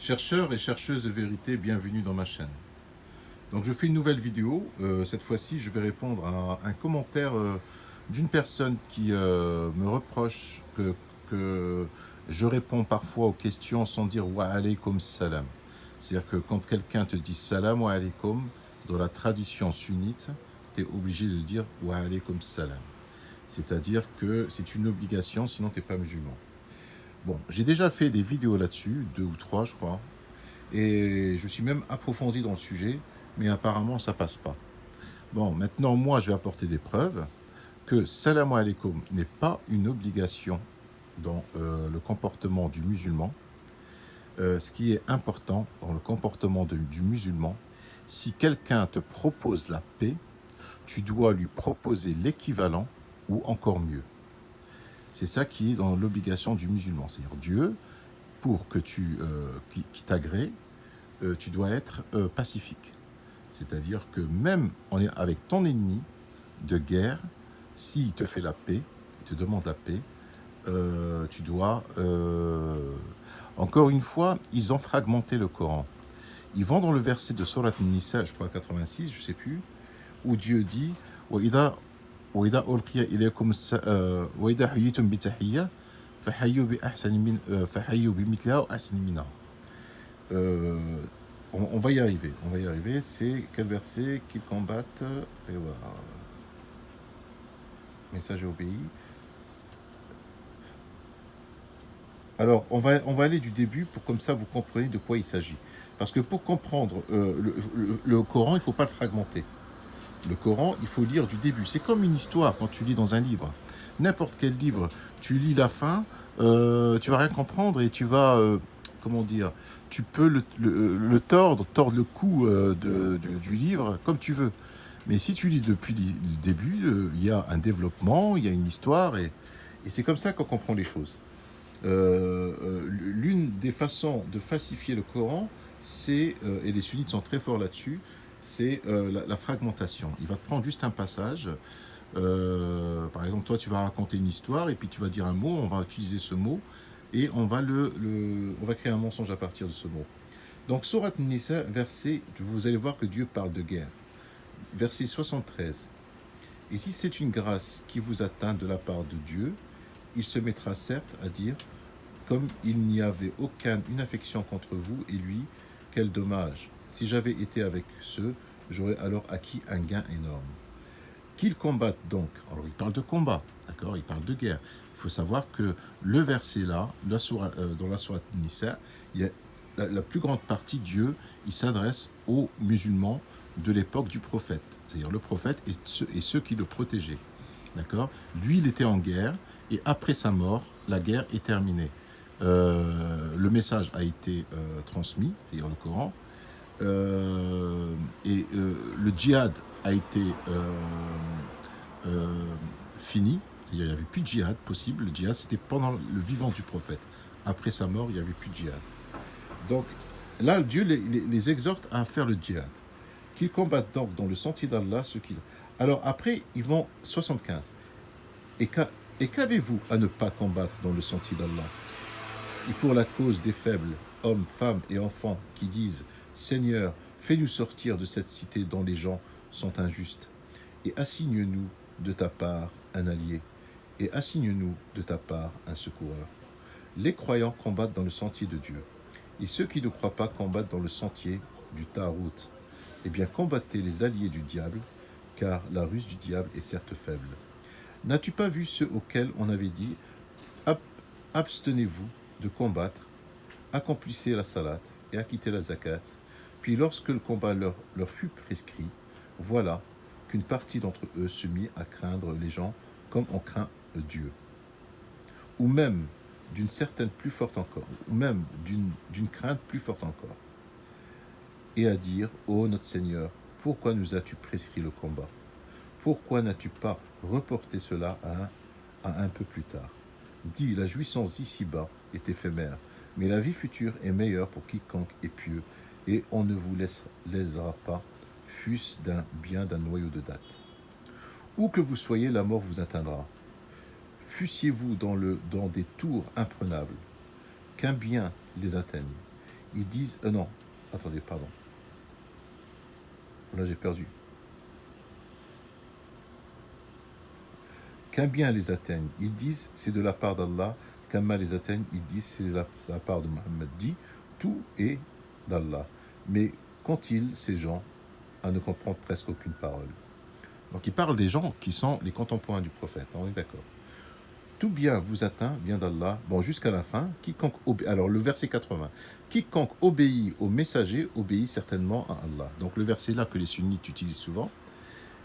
Chercheurs et chercheuses de vérité, bienvenue dans ma chaîne. Donc je fais une nouvelle vidéo. Cette fois-ci, je vais répondre à un commentaire d'une personne qui me reproche que je réponds parfois aux questions sans dire wa alaykoum salam. C'est-à-dire que quand quelqu'un te dit salam wa alaykoum, dans la tradition sunnite, tu es obligé de dire wa alaykoum salam. C'est-à-dire que c'est une obligation, sinon tu n'es pas musulman. Bon, j'ai déjà fait des vidéos là-dessus, 2 ou 3 je crois. Et je suis même approfondi dans le sujet, mais apparemment ça passe pas. Bon, maintenant moi je vais apporter des preuves que salam alaikum n'est pas une obligation dans le comportement du musulman. Ce qui est important dans le comportement du musulman, si quelqu'un te propose la paix, tu dois lui proposer l'équivalent ou encore mieux. C'est ça qui est dans l'obligation du musulman. C'est-à-dire Dieu, pour que qui t'agrée, tu dois être pacifique. C'est-à-dire que même avec ton ennemi de guerre, s'il te fait la paix, il te demande la paix, tu dois... Encore une fois, ils ont fragmenté le Coran. Ils vont dans le verset de Surat Nisa, je crois 86, je ne sais plus, où Dieu dit وَإِذَا أُلْقِيَ إِلَيْكُمْ وَإِذَا حُيِّيتُمْ بِتَحِيَّةٍ فَحَيُّوا بِمِثْلِهَا أَوْ أَحْسَنَ مِنْهَا. On va y arriver, on va y arriver. C'est quel verset qu'ils combattent? Message obéi. Alors, on va aller du début pour comme ça vous comprenez de quoi il s'agit. Parce que pour comprendre le Coran, il ne faut pas le fragmenter. Le Coran, il faut lire du début. C'est comme une histoire quand tu lis dans un livre. N'importe quel livre, tu lis la fin, tu vas rien comprendre et tu vas, comment dire, tu peux le tordre le cou du livre comme tu veux. Mais si tu lis depuis le début, il y a un développement, il y a une histoire et c'est comme ça qu'on comprend les choses. L'une des façons de falsifier le Coran, c'est, et les sunnites sont très forts là-dessus, c'est la fragmentation. Il va te prendre juste un passage. Par exemple, toi, tu vas raconter une histoire et puis tu vas dire un mot, on va utiliser ce mot et on va créer un mensonge à partir de ce mot. Donc, Surat Nisa, vous allez voir que Dieu parle de guerre. Verset 73. Et si c'est une grâce qui vous atteint de la part de Dieu, il se mettra certes à dire, comme il n'y avait aucune affection contre vous et lui, quel dommage. Si j'avais été avec ceux, j'aurais alors acquis un gain énorme. Qu'ils combattent donc. Alors il parle de combat, d'accord, il parle de guerre. Il faut savoir que le verset là, dans la sourate Nisa, il y a la plus grande partie, Dieu, il s'adresse aux musulmans de l'époque du prophète. C'est-à-dire le prophète et ceux qui le protégeaient. D'accord. Lui, il était en guerre et après sa mort, la guerre est terminée. Le message a été transmis, c'est-à-dire le Coran, le djihad a été fini, c'est-à-dire il n'y avait plus de djihad possible. Le djihad, c'était pendant le vivant du prophète. Après sa mort, il n'y avait plus de djihad. Donc là, Dieu les exhorte à faire le djihad. Qu'ils combattent donc dans le sentier d'Allah ceux qui... Alors après, ils vont 75. Et qu'avez-vous à ne pas combattre dans le sentier d'Allah? Et pour la cause des faibles, hommes, femmes et enfants, qui disent « Seigneur, fais-nous sortir de cette cité dont les gens sont injustes, et assigne-nous de ta part un allié, et assigne-nous de ta part un secoureur. » Les croyants combattent dans le sentier de Dieu, et ceux qui ne croient pas combattent dans le sentier du Tarout. Eh bien, combattez les alliés du diable, car la ruse du diable est certes faible. N'as-tu pas vu ceux auxquels on avait dit « Abstenez-vous de combattre, accomplissez la salat et acquittez la zakat. Puis lorsque le combat leur fut prescrit, voilà qu'une partie d'entre eux se mit à craindre les gens comme on craint Dieu. Ou même d'une certaine plus forte encore, ou même d'une crainte plus forte encore. Et à dire, ô notre Seigneur, pourquoi nous as-tu prescrit le combat? Pourquoi n'as-tu pas reporté cela à un peu plus tard? Dis, la jouissance d'ici-bas est éphémère, mais la vie future est meilleure pour quiconque est pieux, et on ne vous laissera pas, fût-ce d'un noyau de date. Où que vous soyez, la mort vous atteindra. Fussiez-vous dans des tours imprenables, qu'un bien les atteigne. ils disent... non, attendez, pardon. Là, j'ai perdu. Qu'un bien les atteigne, ils disent c'est de la part d'Allah. Qu'un mal les atteigne, ils disent c'est de la part de Mohammed. Dit, tout est d'Allah. Mais qu'ont-ils, ces gens, à ne comprendre presque aucune parole? Donc il parle des gens qui sont les contemporains du prophète, on est d'accord. Tout bien vous atteint, vient d'Allah. Bon, jusqu'à la fin, alors le verset 80. Quiconque obéit au messager obéit certainement à Allah. Donc le verset là que les sunnites utilisent souvent,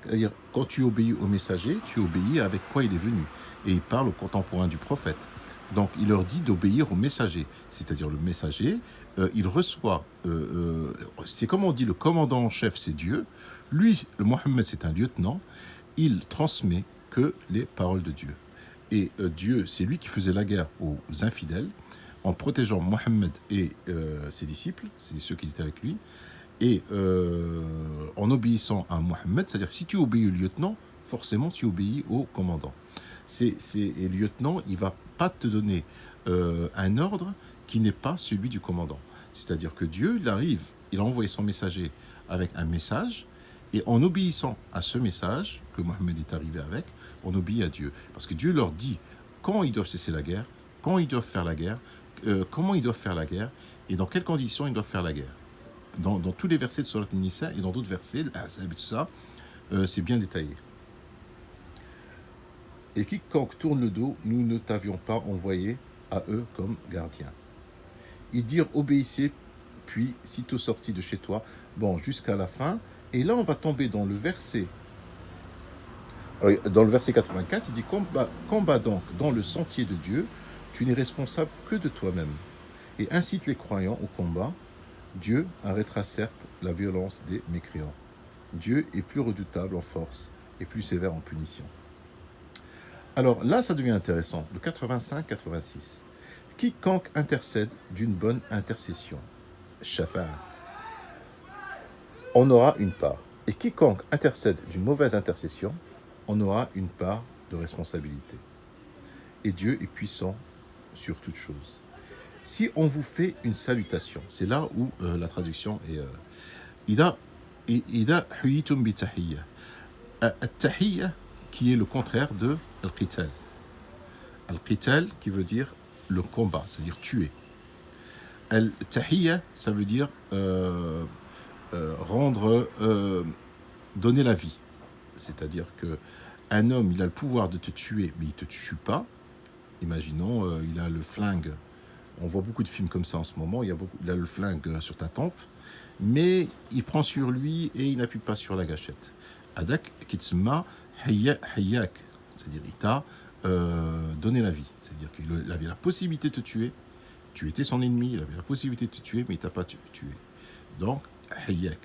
c'est-à-dire quand tu obéis au messager, tu obéis avec quoi il est venu. Et il parle aux contemporains du prophète. Donc il leur dit d'obéir au messager, c'est-à-dire le messager, il reçoit, c'est comme on dit, le commandant en chef c'est Dieu, lui, le Mohammed c'est un lieutenant, il transmet que les paroles de Dieu. Et Dieu, c'est lui qui faisait la guerre aux infidèles en protégeant Mohammed et ses disciples, c'est ceux qui étaient avec lui, et en obéissant à Mohammed, c'est-à-dire que si tu obéis au lieutenant, forcément tu obéis au commandant. Et le lieutenant, il ne va pas te donner un ordre qui n'est pas celui du commandant. C'est-à-dire que Dieu, il arrive, il a envoyé son messager avec un message, et en obéissant à ce message que Mohammed est arrivé avec, on obéit à Dieu. Parce que Dieu leur dit quand ils doivent cesser la guerre, quand ils doivent faire la guerre, comment ils doivent faire la guerre, et dans quelles conditions ils doivent faire la guerre. Dans tous les versets de Surat An-Nisa et dans d'autres versets, tout ça, c'est bien détaillé. Et quiconque tourne le dos, nous ne t'avions pas envoyé à eux comme gardiens. Ils dirent obéissez, puis sitôt sortis de chez toi, bon, jusqu'à la fin. Et là, on va tomber dans le verset. Dans le verset 84, il dit combat donc dans le sentier de Dieu, tu n'es responsable que de toi-même. Et incite les croyants au combat. Dieu arrêtera certes la violence des mécréants. Dieu est plus redoutable en force et plus sévère en punition. Alors là, ça devient intéressant. Le 85-86. Quiconque intercède d'une bonne intercession, shafa'a, on aura une part. Et quiconque intercède d'une mauvaise intercession, on aura une part de responsabilité. Et Dieu est puissant sur toutes choses. Si on vous fait une salutation, c'est là où la traduction est Ida huyitum bi tahiyya. At-tahiyya qui est le contraire de al-qital. Al-qital qui veut dire le combat, c'est-à-dire tuer. Al-tahiyya, ça veut dire donner la vie. C'est-à-dire que un homme, il a le pouvoir de te tuer, mais il ne te tue pas. Imaginons, il a le flingue. On voit beaucoup de films comme ça en ce moment. Il a le flingue sur ta tempe, mais il prend sur lui et il n'appuie pas sur la gâchette. Adak kitsma hayyak, c'est-à-dire il t'a donné la vie. C'est-à-dire qu'il avait la possibilité de te tuer. Tu étais son ennemi, il avait la possibilité de te tuer, mais il t'a pas tué. Donc, hayyak.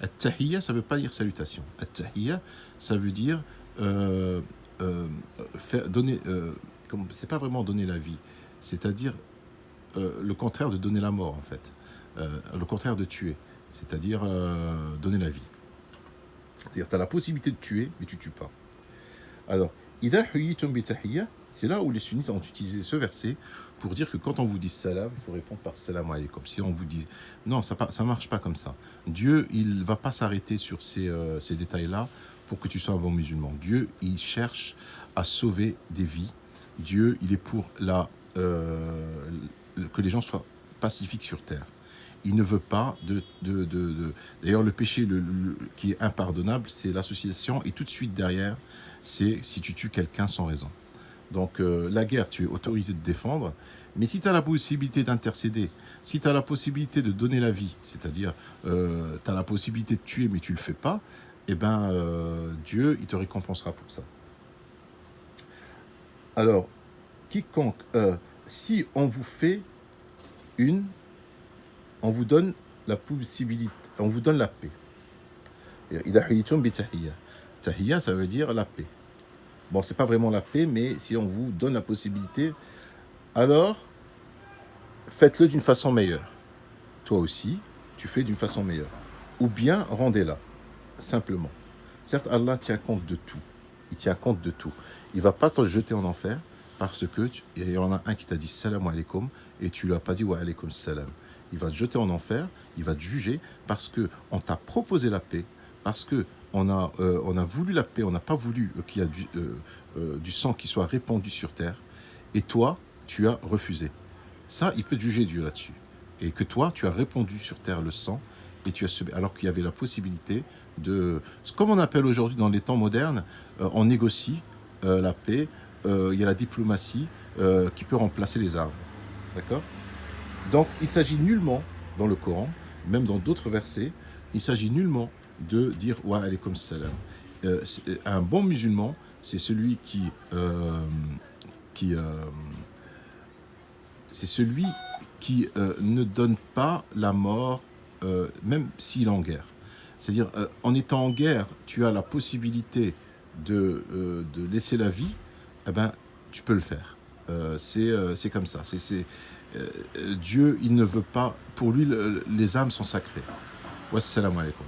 At-tahiyya, ça ne veut pas dire salutation. At-tahiyya, ça veut dire donner. C'est pas vraiment donner la vie, c'est-à-dire le contraire de donner la mort en fait, le contraire de tuer, c'est-à-dire donner la vie. C'est-à-dire tu as la possibilité de tuer, mais tu tues pas. Alors, Ida huyitum bi tahiyya, c'est là où les sunnites ont utilisé ce verset pour dire que quand on vous dit salam, il faut répondre par salam alaykum. Si on vous dit non, ça marche pas comme ça. Dieu, il va pas s'arrêter sur ces détails-là pour que tu sois un bon musulman. Dieu, il cherche à sauver des vies. Dieu, il est pour que les gens soient pacifiques sur terre. Il ne veut pas D'ailleurs, le péché qui est impardonnable, c'est l'association, et tout de suite derrière, c'est si tu tues quelqu'un sans raison. Donc, la guerre, tu es autorisé de défendre, mais si tu as la possibilité d'intercéder, si tu as la possibilité de donner la vie, c'est-à-dire tu as la possibilité de tuer, mais tu ne le fais pas, eh bien, Dieu, il te récompensera pour ça. Alors, quiconque, si on vous fait on vous donne la possibilité, on vous donne la paix. Ida huyitum bi tahiyya. Tahiyya, ça veut dire la paix. Bon, c'est pas vraiment la paix, mais si on vous donne la possibilité, alors faites-le d'une façon meilleure. Toi aussi, tu fais d'une façon meilleure. Ou bien rendez-la, simplement. Certes, Allah tient compte de tout. Il tient compte de tout. Il ne va pas te jeter en enfer parce que il y en a un qui t'a dit salam alaikum et tu ne lui as pas dit wa alaikum salam. il va te jeter en enfer, il va te juger parce qu'on t'a proposé la paix, parce qu'on on a voulu la paix, on n'a pas voulu qu'il y ait du sang qui soit répandu sur terre, et toi, tu as refusé. Ça, il peut te juger Dieu là-dessus. Et que toi, tu as répandu sur terre le sang, et tu as subi, alors qu'il y avait la possibilité de... Comme on appelle aujourd'hui dans les temps modernes, on négocie la paix, il y a la diplomatie qui peut remplacer les armes. D'accord? Donc, il s'agit nullement, dans le Coran, même dans d'autres versets, il s'agit nullement de dire « Wa alaykum salam ». Un bon musulman, c'est celui qui c'est celui qui ne donne pas la mort, même s'il est en guerre. C'est-à-dire, en étant en guerre, tu as la possibilité de laisser la vie, eh ben, tu peux le faire. C'est comme ça. Dieu, il ne veut pas... Pour lui, les âmes sont sacrées. Wassalamu alaikum.